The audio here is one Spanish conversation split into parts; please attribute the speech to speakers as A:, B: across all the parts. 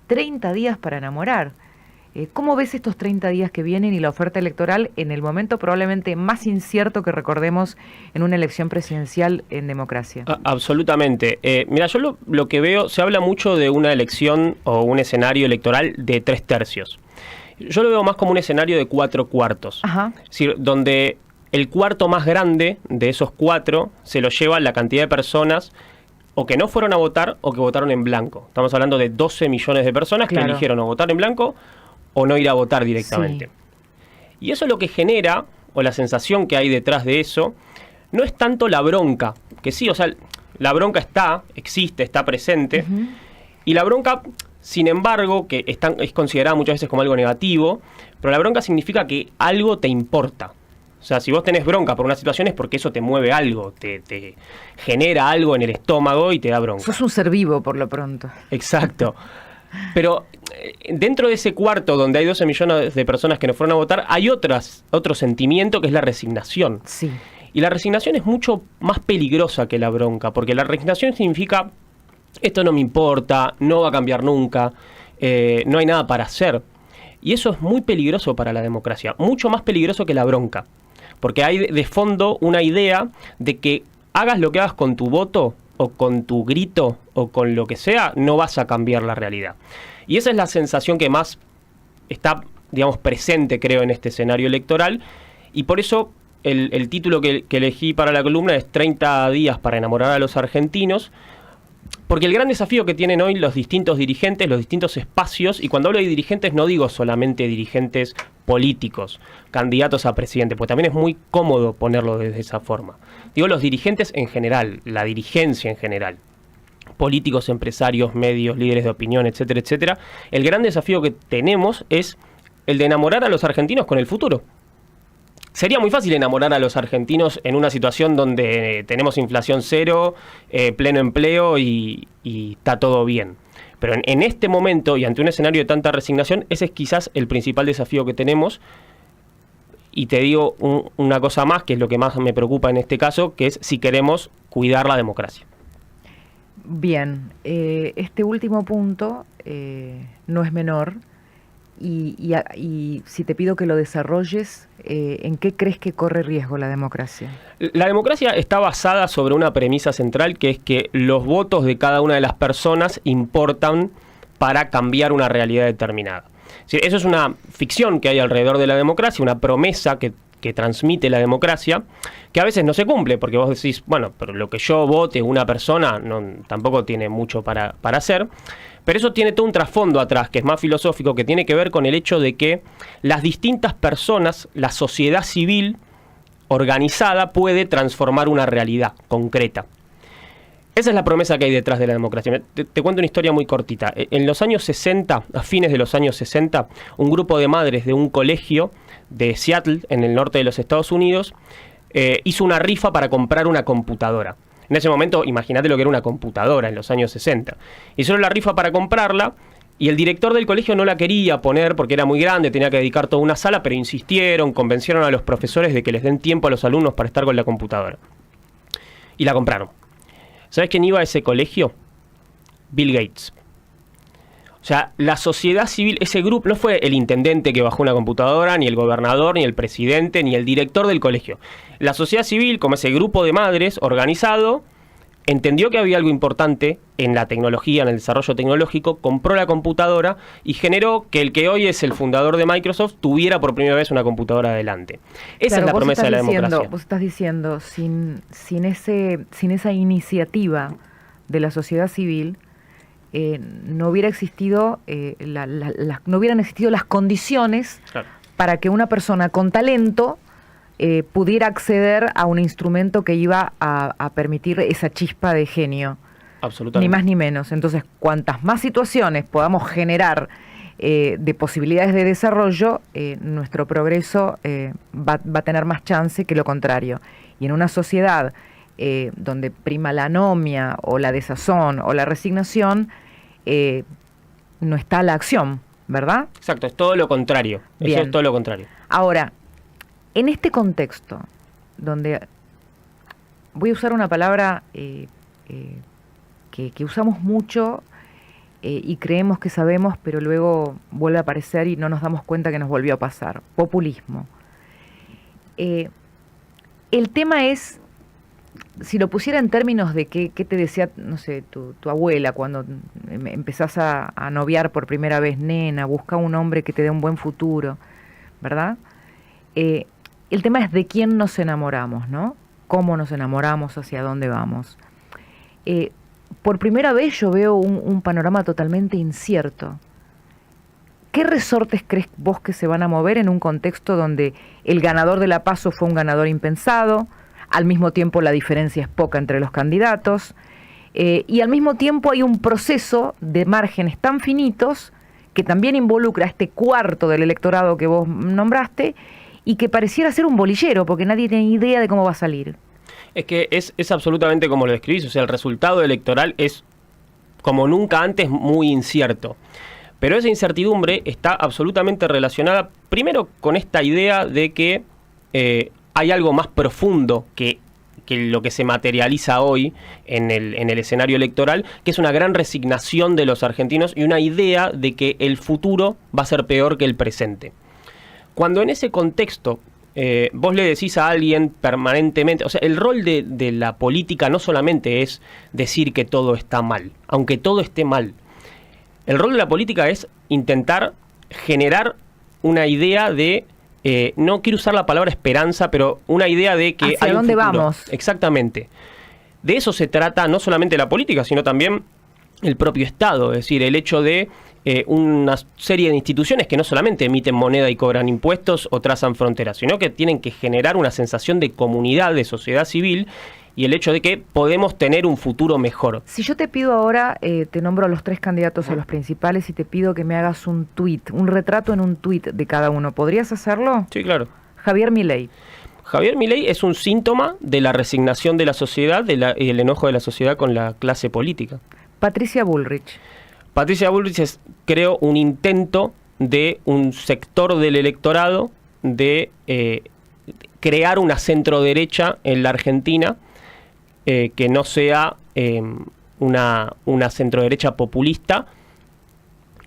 A: 30 días para enamorar. ¿Cómo ves estos 30 días que vienen y la oferta electoral en el momento probablemente más incierto que recordemos en una elección presidencial en democracia?
B: Absolutamente. Mira, yo lo que veo, se habla mucho de una elección o un escenario electoral de 3/3. Yo lo veo más como un escenario de 4/4.
A: Ajá.
B: Es decir, donde el cuarto más grande de esos 4 se lo lleva la cantidad de personas o que no fueron a votar o que votaron en blanco. Estamos hablando de 12 millones de personas que eligieron o votar en blanco o no ir a votar directamente. Sí. Y eso lo que genera, o la sensación que hay detrás de eso, no es tanto la bronca, que sí, o sea, la bronca existe, está presente, y la bronca, sin embargo, que es considerada muchas veces como algo negativo, pero la bronca significa que algo te importa. O sea, si vos tenés bronca por una situación es porque eso te mueve algo, te genera algo en el estómago y te da bronca.
A: Sos un ser vivo, por lo pronto.
B: Exacto. Pero dentro de ese cuarto donde hay 12 millones de personas que no fueron a votar, hay otro sentimiento que es la resignación.
A: Sí.
B: Y la resignación es mucho más peligrosa que la bronca, porque la resignación significa, esto no me importa, no va a cambiar nunca, no hay nada para hacer. Y eso es muy peligroso para la democracia, mucho más peligroso que la bronca. Porque hay de fondo una idea de que hagas lo que hagas con tu voto, o con tu grito, o con lo que sea, no vas a cambiar la realidad. Y esa es la sensación que más está, digamos, presente, creo, en este escenario electoral. Y por eso el título que elegí para la columna es 30 días para enamorar a los argentinos. Porque el gran desafío que tienen hoy los distintos dirigentes, los distintos espacios, y cuando hablo de dirigentes no digo solamente dirigentes políticos, candidatos a presidente, pues también es muy cómodo ponerlo de esa forma. Digo los dirigentes en general, la dirigencia en general, políticos, empresarios, medios, líderes de opinión, etcétera, etcétera. El gran desafío que tenemos es el de enamorar a los argentinos con el futuro. Sería muy fácil enamorar a los argentinos en una situación donde tenemos inflación cero, pleno empleo y está todo bien. Pero en este momento y ante un escenario de tanta resignación, ese es quizás el principal desafío que tenemos. Y te digo una cosa más, que es lo que más me preocupa en este caso, que es si queremos cuidar la democracia.
A: Bien, este último punto no es menor. Y si te pido que lo desarrolles, ¿en qué crees que corre riesgo la democracia?
B: La democracia está basada sobre una premisa central, que es que los votos de cada una de las personas importan para cambiar una realidad determinada. Sí, eso es una ficción que hay alrededor de la democracia, una promesa que transmite la democracia, que a veces no se cumple, porque vos decís, bueno, pero lo que yo vote una persona tampoco tiene mucho para hacer. Pero eso tiene todo un trasfondo atrás, que es más filosófico, que tiene que ver con el hecho de que las distintas personas, la sociedad civil organizada, puede transformar una realidad concreta. Esa es la promesa que hay detrás de la democracia. Te cuento una historia muy cortita. En los años 60, a fines de los años 60, un grupo de madres de un colegio de Seattle, en el norte de los Estados Unidos, hizo una rifa para comprar una computadora. En ese momento, imagínate lo que era una computadora en los años 60. Hicieron la rifa para comprarla y el director del colegio no la quería poner porque era muy grande, tenía que dedicar toda una sala, pero insistieron, convencieron a los profesores de que les den tiempo a los alumnos para estar con la computadora. Y la compraron. ¿Sabes quién iba a ese colegio? Bill Gates. O sea, la sociedad civil, ese grupo, no fue el intendente que bajó una computadora, ni el gobernador, ni el presidente, ni el director del colegio. La sociedad civil, como ese grupo de madres organizado, entendió que había algo importante en la tecnología, en el desarrollo tecnológico, compró la computadora y generó que el que hoy es el fundador de Microsoft tuviera por primera vez una computadora adelante. Esa es la promesa de la democracia.
A: Vos estás diciendo, sin esa iniciativa de la sociedad civil, no hubiera existido no hubieran existido las condiciones, claro, para que una persona con talento pudiera acceder a un instrumento que iba a permitir esa chispa de genio.
B: Absolutamente.
A: Ni más ni menos. Entonces, cuantas más situaciones podamos generar de posibilidades de desarrollo, nuestro progreso va a tener más chance que lo contrario. Y en una sociedad donde prima la anomia o la desazón o la resignación, no está la acción, ¿verdad?
B: Exacto, es todo lo contrario.
A: Bien.
B: Eso es todo lo contrario.
A: Ahora, en este contexto, donde voy a usar una palabra que usamos mucho y creemos que sabemos, pero luego vuelve a aparecer y no nos damos cuenta que nos volvió a pasar. Populismo. El tema es, si lo pusiera en términos de qué te decía, no sé, tu abuela cuando empezás a noviar por primera vez, nena, busca un hombre que te dé un buen futuro, ¿verdad? El tema es de quién nos enamoramos, ¿no? Cómo nos enamoramos, hacia dónde vamos. Por primera vez yo veo un panorama totalmente incierto. ¿Qué resortes crees vos que se van a mover en un contexto donde el ganador de la PASO fue un ganador impensado, al mismo tiempo la diferencia es poca entre los candidatos, y al mismo tiempo hay un proceso de márgenes tan finitos que también involucra a este cuarto del electorado que vos nombraste y que pareciera ser un bolillero porque nadie tiene idea de cómo va a salir?
B: Es que es absolutamente como lo describís, o sea, el resultado electoral es como nunca antes muy incierto. Pero esa incertidumbre está absolutamente relacionada, primero, con esta idea de que hay algo más profundo que lo que se materializa hoy en el escenario electoral, que es una gran resignación de los argentinos y una idea de que el futuro va a ser peor que el presente. Cuando en ese contexto vos le decís a alguien permanentemente, o sea, el rol de la política no solamente es decir que todo está mal, aunque todo esté mal. El rol de la política es intentar generar una idea de, no quiero usar la palabra esperanza, pero una idea de que
A: ¿hacia dónde vamos?
B: Exactamente. De eso se trata no solamente la política, sino también el propio Estado, es decir, el hecho de una serie de instituciones que no solamente emiten moneda y cobran impuestos o trazan fronteras, sino que tienen que generar una sensación de comunidad, de sociedad civil, y el hecho de que podemos tener un futuro mejor.
A: Si yo te pido ahora, te nombro a los 3 candidatos a los principales y te pido que me hagas un tuit, un retrato en un tuit de cada uno, ¿podrías hacerlo?
B: Sí, claro.
A: Javier Milei.
B: Javier Milei es un síntoma de la resignación de la sociedad y el enojo de la sociedad con la clase política.
A: Patricia Bullrich.
B: Patricia Bullrich es, creo, un intento de un sector del electorado de crear una centroderecha en la Argentina, que no sea una centroderecha populista,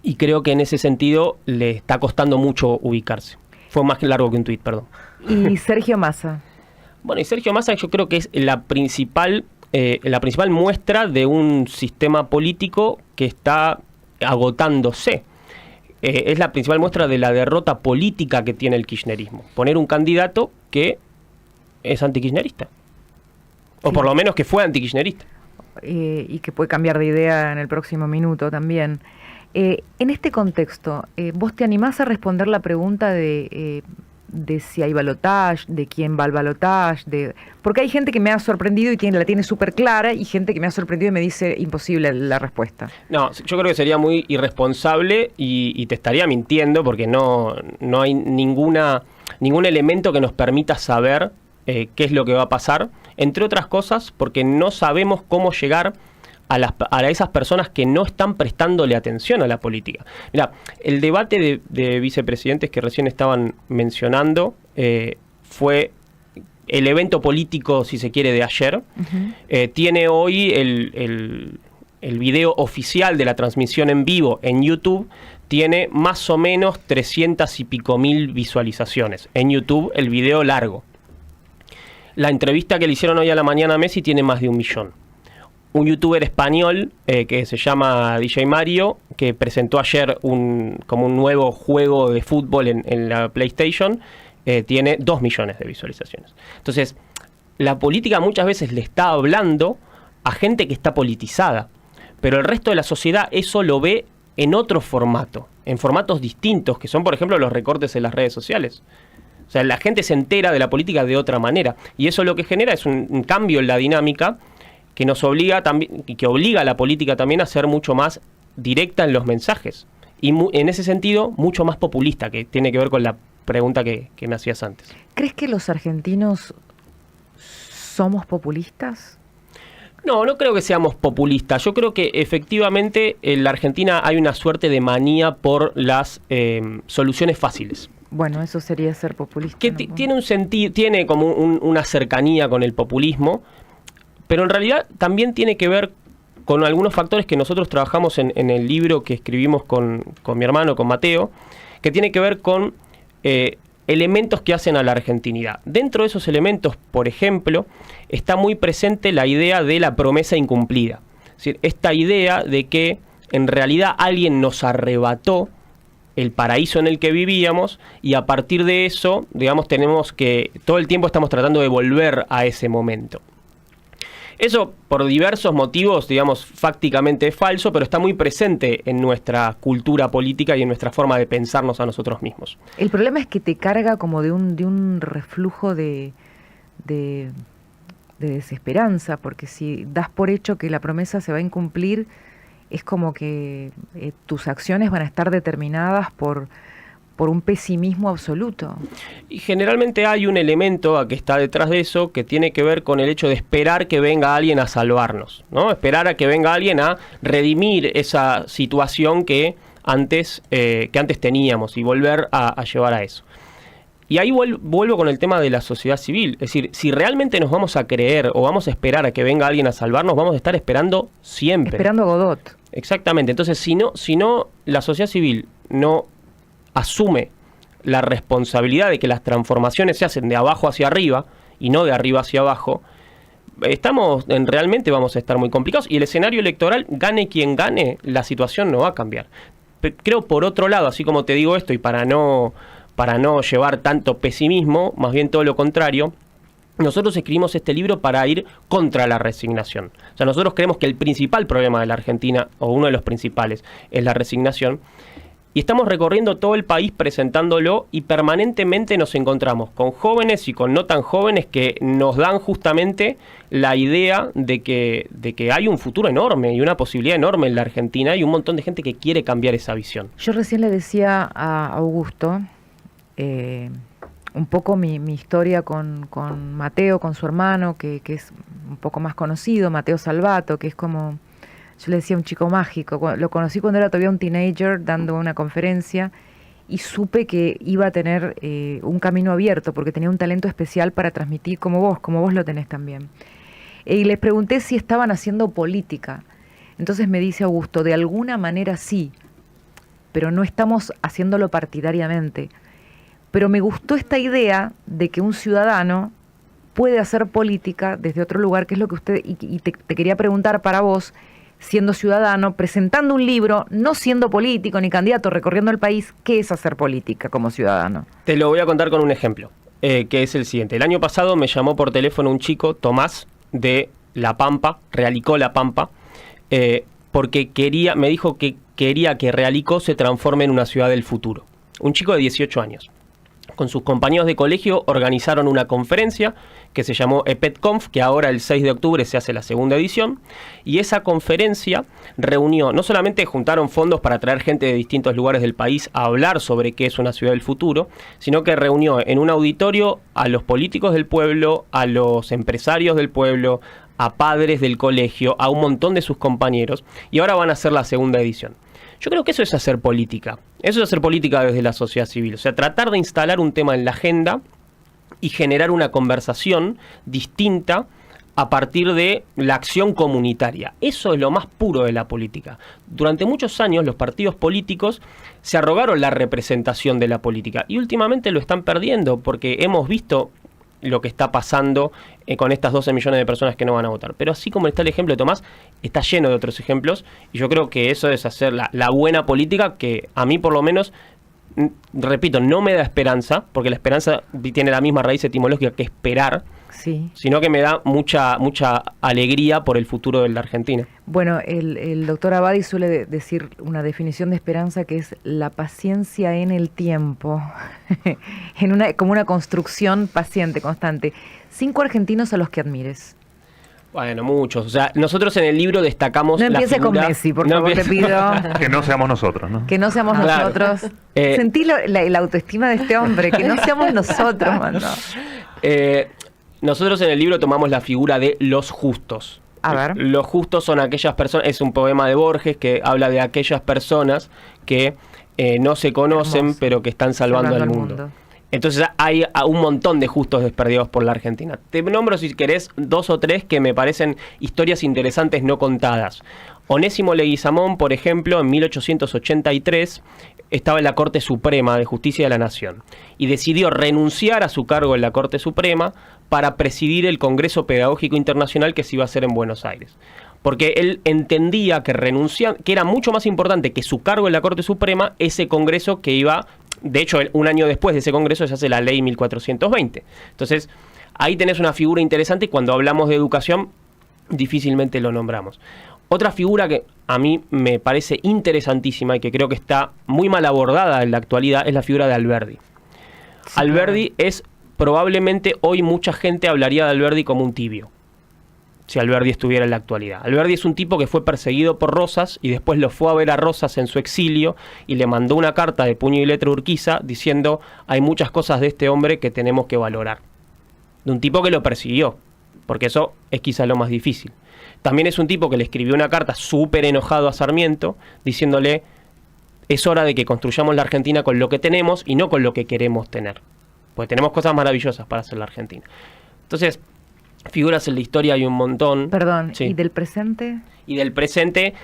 B: y creo que en ese sentido le está costando mucho ubicarse. Fue más largo que un tuit, perdón.
A: ¿Y Sergio Massa?
B: Bueno, y Sergio Massa yo creo que es la principal muestra de un sistema político que está agotándose. Es la principal muestra de la derrota política que tiene el kirchnerismo. Poner un candidato que es antikirchnerista. O por lo menos que fue antikirchnerista.
A: Y que puede cambiar de idea en el próximo minuto también. En este contexto, ¿vos te animás a responder la pregunta de si hay balotaje, de quién va al balotaje? Porque hay gente que me ha sorprendido y la tiene súper clara, y gente que me ha sorprendido y me dice imposible la respuesta.
B: No, yo creo que sería muy irresponsable y te estaría mintiendo, porque no hay ningún elemento que nos permita saber qué es lo que va a pasar, entre otras cosas porque no sabemos cómo llegar a esas personas que no están prestándole atención a la política. Mirá, el debate de vicepresidentes que recién estaban mencionando fue el evento político, si se quiere, de ayer. Uh-huh. Tiene hoy el video oficial de la transmisión en vivo en YouTube, tiene más o menos 300 y pico mil visualizaciones. En YouTube, el video largo. La entrevista que le hicieron hoy a la mañana a Messi tiene más de 1 millón. Un youtuber español que se llama DJ Mario, que presentó ayer como un nuevo juego de fútbol en la PlayStation, tiene 2 millones de visualizaciones. Entonces, la política muchas veces le está hablando a gente que está politizada, pero el resto de la sociedad eso lo ve en otro formato, en formatos distintos, que son, por ejemplo, los recortes en las redes sociales. O sea, la gente se entera de la política de otra manera, y eso lo que genera es un cambio en la dinámica que nos obliga también, y que obliga a la política también a ser mucho más directa en los mensajes, y en ese sentido mucho más populista, que tiene que ver con la pregunta que me hacías antes.
A: ¿Crees que los argentinos somos populistas?
B: No creo que seamos populistas. Yo creo que efectivamente en la Argentina hay una suerte de manía por las soluciones fáciles.
A: Bueno, eso sería ser populista.
B: Que ¿no? Tiene un sentido, tiene como una cercanía con el populismo, pero en realidad también tiene que ver con algunos factores que nosotros trabajamos en el libro que escribimos con mi hermano, con Mateo, que tiene que ver con elementos que hacen a la argentinidad. Dentro de esos elementos, por ejemplo, está muy presente la idea de la promesa incumplida. Es decir, esta idea de que en realidad alguien nos arrebató el paraíso en el que vivíamos y a partir de eso, digamos, tenemos que, todo el tiempo estamos tratando de volver a ese momento. Eso, por diversos motivos, digamos, fácticamente es falso, pero está muy presente en nuestra cultura política y en nuestra forma de pensarnos a nosotros mismos.
A: El problema es que te carga como de un reflujo de desesperanza, porque si das por hecho que la promesa se va a incumplir, es como que tus acciones van a estar determinadas por un pesimismo absoluto.
B: Y generalmente hay un elemento que está detrás de eso que tiene que ver con el hecho de esperar que venga alguien a salvarnos, ¿no? Esperar a que venga alguien a redimir esa situación que antes teníamos y volver a llevar a eso. Y ahí vuelvo con el tema de la sociedad civil. Es decir, si realmente nos vamos a creer o vamos a esperar a que venga alguien a salvarnos, vamos a estar esperando siempre.
A: Esperando a Godot.
B: Exactamente. Entonces, si no la sociedad civil no asume la responsabilidad de que las transformaciones se hacen de abajo hacia arriba y no de arriba hacia abajo, realmente vamos a estar muy complicados y el escenario electoral, gane quien gane, la situación no va a cambiar. Creo, por otro lado, así como te digo esto y para no llevar tanto pesimismo, más bien todo lo contrario, nosotros escribimos este libro para ir contra la resignación. O sea, nosotros creemos que el principal problema de la Argentina, o uno de los principales, es la resignación. Y estamos recorriendo todo el país presentándolo y permanentemente nos encontramos con jóvenes y con no tan jóvenes que nos dan justamente la idea de que hay un futuro enorme y una posibilidad enorme en la Argentina y un montón de gente que quiere cambiar esa visión.
A: Yo recién le decía a Augusto un poco mi historia con Mateo, con su hermano, que es un poco más conocido, Mateo Salvato, que es como... Yo le decía un chico mágico, lo conocí cuando era todavía un teenager dando una conferencia y supe que iba a tener un camino abierto porque tenía un talento especial para transmitir como vos lo tenés también. Y les pregunté si estaban haciendo política. Entonces me dice Augusto, de alguna manera sí, pero no estamos haciéndolo partidariamente. Pero me gustó esta idea de que un ciudadano puede hacer política desde otro lugar, que es lo que usted, y te quería preguntar para vos, siendo ciudadano, presentando un libro, no siendo político ni candidato, recorriendo el país, ¿qué es hacer política como ciudadano?
B: Te lo voy a contar con un ejemplo, que es el siguiente. El año pasado me llamó por teléfono un chico, Tomás, de La Pampa, Realicó La Pampa, porque me dijo que quería que Realicó se transforme en una ciudad del futuro. Un chico de 18 años. Con sus compañeros de colegio organizaron una conferencia que se llamó EPETConf, que ahora el 6 de octubre se hace la segunda edición, y esa conferencia reunió, no solamente juntaron fondos para traer gente de distintos lugares del país a hablar sobre qué es una ciudad del futuro, sino que reunió en un auditorio a los políticos del pueblo, a los empresarios del pueblo, a padres del colegio, a un montón de sus compañeros, y ahora van a hacer la segunda edición. Yo creo que eso es hacer política. Eso es hacer política desde la sociedad civil. O sea, tratar de instalar un tema en la agenda y generar una conversación distinta a partir de la acción comunitaria. Eso es lo más puro de la política. Durante muchos años los partidos políticos se arrogaron la representación de la política y últimamente lo están perdiendo porque hemos visto lo que está pasando con estas 12 millones de personas que no van a votar. Pero así como está el ejemplo de Tomás, está lleno de otros ejemplos y yo creo que eso es hacer la buena política que a mí por lo menos, repito, no me da esperanza, porque la esperanza tiene la misma raíz etimológica que esperar, sí, sino que me da mucha alegría por el futuro de la Argentina.
A: Bueno, el doctor Abadi suele decir una definición de esperanza que es la paciencia en el tiempo, como una construcción paciente, constante. 5 argentinos a los que admires.
B: Bueno, muchos. O sea, nosotros en el libro destacamos
A: no empiece
B: la figura...
A: con Messi, por favor, te pido.
C: Que no seamos nosotros, ¿no?
A: Que no seamos nosotros. Sentí la autoestima de este hombre, que no seamos nosotros, mano.
B: Nosotros en el libro tomamos la figura de los justos.
A: A ver.
B: Los justos son aquellas personas, es un poema de Borges que habla de aquellas personas que no se conocen, hermoso, pero que están salvando al mundo. Entonces hay un montón de justos desperdigados por la Argentina. Te nombro, si querés, 2 o 3 que me parecen historias interesantes no contadas. Onésimo Leguizamón, por ejemplo, en 1883 estaba en la Corte Suprema de Justicia de la Nación y decidió renunciar a su cargo en la Corte Suprema para presidir el Congreso Pedagógico Internacional que se iba a hacer en Buenos Aires. Porque él entendía que que era mucho más importante que su cargo en la Corte Suprema ese congreso que iba. De hecho, un año después de ese congreso se hace la ley 1420. Entonces, ahí tenés una figura interesante y cuando hablamos de educación, difícilmente lo nombramos. Otra figura que a mí me parece interesantísima y que creo que está muy mal abordada en la actualidad es la figura de Alberdi. Sí, Alberdi es, probablemente hoy mucha gente hablaría de Alberdi como un tibio, si Alberdi estuviera en la actualidad. Alberdi es un tipo que fue perseguido por Rosas y después lo fue a ver a Rosas en su exilio y le mandó una carta de puño y letra a Urquiza diciendo hay muchas cosas de este hombre que tenemos que valorar. De un tipo que lo persiguió, porque eso es quizá lo más difícil. También es un tipo que le escribió una carta súper enojado a Sarmiento diciéndole es hora de que construyamos la Argentina con lo que tenemos y no con lo que queremos tener. Porque tenemos cosas maravillosas para hacer la Argentina. Entonces, figuras en la historia hay un montón.
A: Perdón,
B: sí.
A: ¿Y del presente? Y
B: del presente,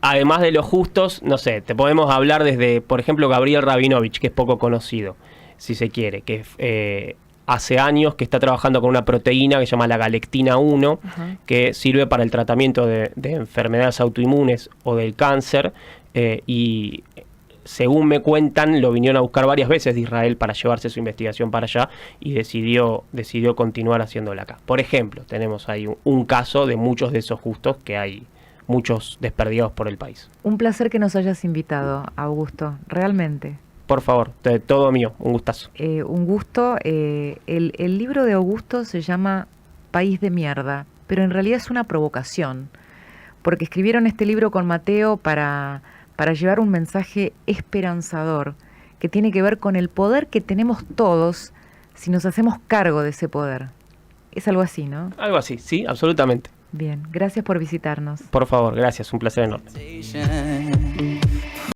B: además de los justos, no sé, te podemos hablar desde, por ejemplo, Gabriel Rabinovich, que es poco conocido, si se quiere, que hace años que está trabajando con una proteína que se llama la galectina 1, uh-huh, que sirve para el tratamiento de enfermedades autoinmunes o del cáncer, y según me cuentan, lo vinieron a buscar varias veces de Israel para llevarse su investigación para allá y decidió continuar haciéndola acá. Por ejemplo, tenemos ahí un caso de muchos de esos justos que hay muchos desperdigados por el país.
A: Un placer que nos hayas invitado, Augusto, realmente.
B: Por favor, todo mío, un gustazo.
A: Un gusto. El libro de Augusto se llama País de Mierda, pero en realidad es una provocación, porque escribieron este libro con Mateo para llevar un mensaje esperanzador que tiene que ver con el poder que tenemos todos si nos hacemos cargo de ese poder. Es algo así, ¿no?
B: Algo así, sí, absolutamente.
A: Bien, gracias por visitarnos.
B: Por favor, gracias, un placer enorme.